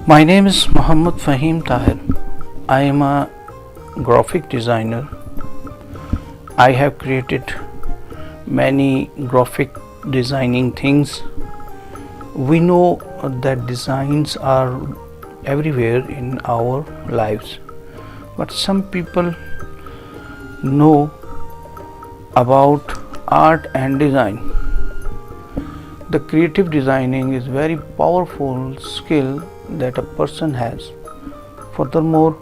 My name is Fahimtahir. I am a graphic designer. I have created many graphic designing things. We know that designs are everywhere in our lives, but some people know about art and design. The creative designing is very powerful skill that a person has. Furthermore,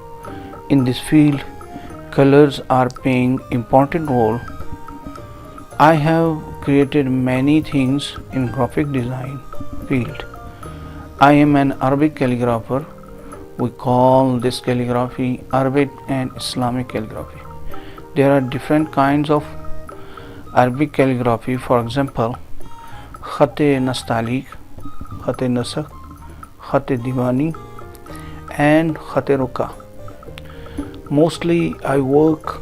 in this field, colors are playing important role. I have created many things in graphic design field. I am an Arabic calligrapher. We call this calligraphy Arabic and Islamic calligraphy. There are different kinds of Arabic calligraphy. For example, Khat Nastaliq, Khat Nasakh, Khat Diwani, and Khat Ruka. Mostly I work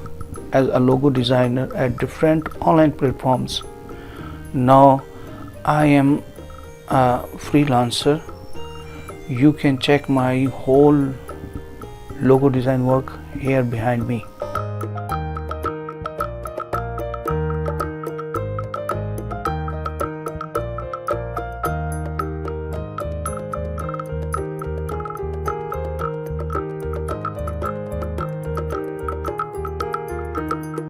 as a logo designer at different online platforms. Now I am a freelancer. You can check my whole logo design work here behind me.